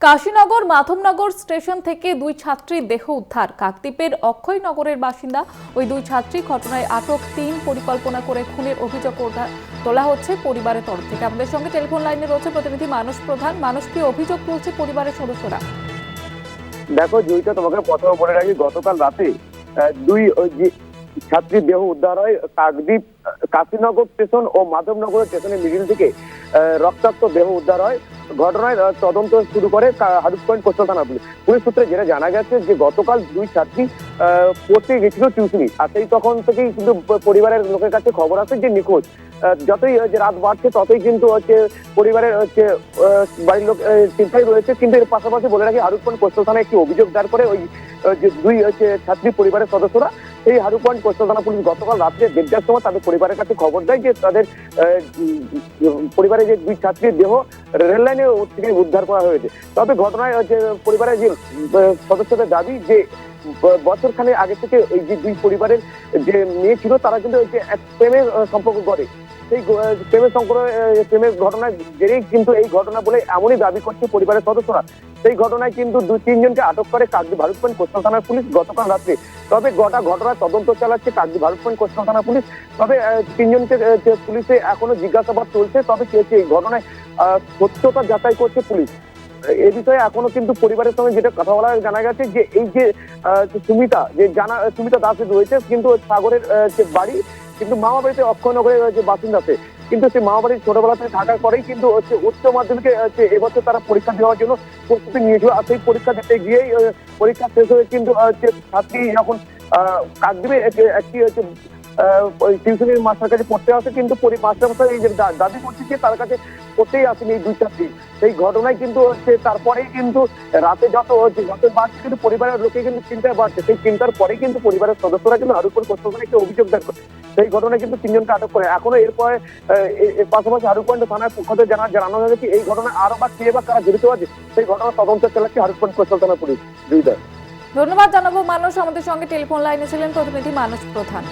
Kashinagar Madhabnagar station থেকে দুই ছাত্রীর দেহ উদ্ধার। কাকদ্বীপের অক্ষয়নগরের বাসিন্দা ওই দুই ছাত্রী, ঘটনায় আটক ৩। পরিকল্পনা করে খুনের অভিযোগ তোলা হচ্ছে পরিবারের তরফ থেকে। আমাদের সঙ্গে টেলিফোন লাইনে রয়েছে প্রতিনিধি মানস প্রধান। মানস, কি অভিযোগ তুলছে পরিবারের সদস্যরা? দেখো জয়িতা, তোমাকে প্রথমে বলে রাখি, গতকাল রাতে দুই ছাত্রীর দেহ উদ্ধার হয় কাকদ্বীপ কাশীনগর স্টেশন ও মাধবনগর স্টেশনের মিডিল থেকে। রক্তাক্ত দেহ উদ্ধার হয়। ঘটনায় তদন্ত শুরু করে হারুপ পয়েন্ট কোস্টাল থানা পুলিশ। পুলিশ সূত্রে যেটা জানা গেছে যে গতকাল দুই ছাত্রী পড়তে গেছিল টিউশনি, আর সেই তখন থেকেই কিন্তু পরিবারের লোকের কাছে খবর আসে যে নিখোঁজ। যতই রাত বাড়ছে ততই কিন্তু পরিবারের বাড়ির লোক চিন্তায় রয়েছে। কিন্তু এর পাশাপাশি বলে রাখি, হারুপ পয়েন্ট কোস্টাল থানায় একটি অভিযোগ দায়ের করে ওই যে দুই ছাত্রী পরিবারের সদস্যরা। সেই হারুপ পয়েন্ট কোস্টাল থানা পুলিশ গতকাল রাত্রে 1:30টার সময় তাদের পরিবারের কাছে খবর দেয় যে তাদের পরিবারের যে দুই ছাত্রীর দেহ রেল লাইনে থেকে উদ্ধার করা হয়েছে। তবে ঘটনায় পরিবারের যে সদস্যদের দাবি যে বছরখানেক আগে থেকে এই যে দুই পরিবারের যে মেয়ে ছিল তারা কিন্তু এক প্রেমের সম্পর্ক করে। সেই প্রেমের ঘটনায় জেরেই কিন্তু এই ঘটনা বলে এমনই দাবি করছে পরিবারের সদস্যরা। সেই ঘটনায় কিন্তু 2-3 জনকে আটক করে কাকদ্বীপ হারুপ পয়েন্ট কোস্টাল থানার পুলিশ গতকাল রাত্রে। তবে গোটা ঘটনার তদন্ত চালাচ্ছে কাকদ্বীপ হারুপ পয়েন্ট কোস্টাল থানা পুলিশ। তবে 3 জনকে পুলিশে এখনো জিজ্ঞাসাবাদ চলছে। তবে এই ঘটনায় সত্যতা যাচাই করছে পুলিশ। এ বিষয়ে এখনো কিন্তু পরিবারের সঙ্গে যেটা কথা বলা জানা গেছে যে এই যে সুমিতা দাস রয়েছে, কিন্তু সাগরের যে বাড়ি কিন্তু মামা বাড়িতে অক্ষয়নগরের যে বাসিন্দাতে, কিন্তু সেই মামা বাড়ির ছোটবেলা থেকে থাকার পরেই কিন্তু উচ্চ মাধ্যমিকে এবছর তারা পরীক্ষা দেওয়ার জন্য প্রস্তুতি নিয়েছিল। আর সেই পরীক্ষা দিতে গিয়েই পরীক্ষা শেষ হয়ে কিন্তু ছাত্রী যখন কাকদ্বীপে একটি টিউশনের মাস্টার কাছে পড়তে আসে, কিন্তু মাস্টার এই যে দাবি করছে যে তার কাছে পড়তেই আসেনি এই দুই ছাত্রী। সেই ঘটনায় কিন্তু তারপরেই কিন্তু রাতে যত বাড়ছে কিন্তু পরিবারের লোকে কিন্তু চিন্তায় বাড়ছে। সেই চিন্তার পরেই কিন্তু পরিবারের সদস্যরা কিন্তু হারুপ পয়েন্ট কোস্টাল থানায় একটি অভিযোগ দায়ের করে। সেই ঘটনায় কিন্তু 3 জনকে আটক করে। এখনো এরপরে এর পাশাপাশি হারুপ পয়েন্ট থানার পক্ষ থেকে জানানো হয়েছে এই ঘটনায় আরো বা কে বা কারা জড়িত আছে সেই ঘটনা তদন্ত চালাচ্ছে হারুপ পয়েন্ট কোস্টাল থানা পুলিশ। ধন্যবাদ জানাবো মানস। আমাদের সঙ্গে টেলিফোন লাইনে ছিলেন প্রতিনিধি মানস প্রধান।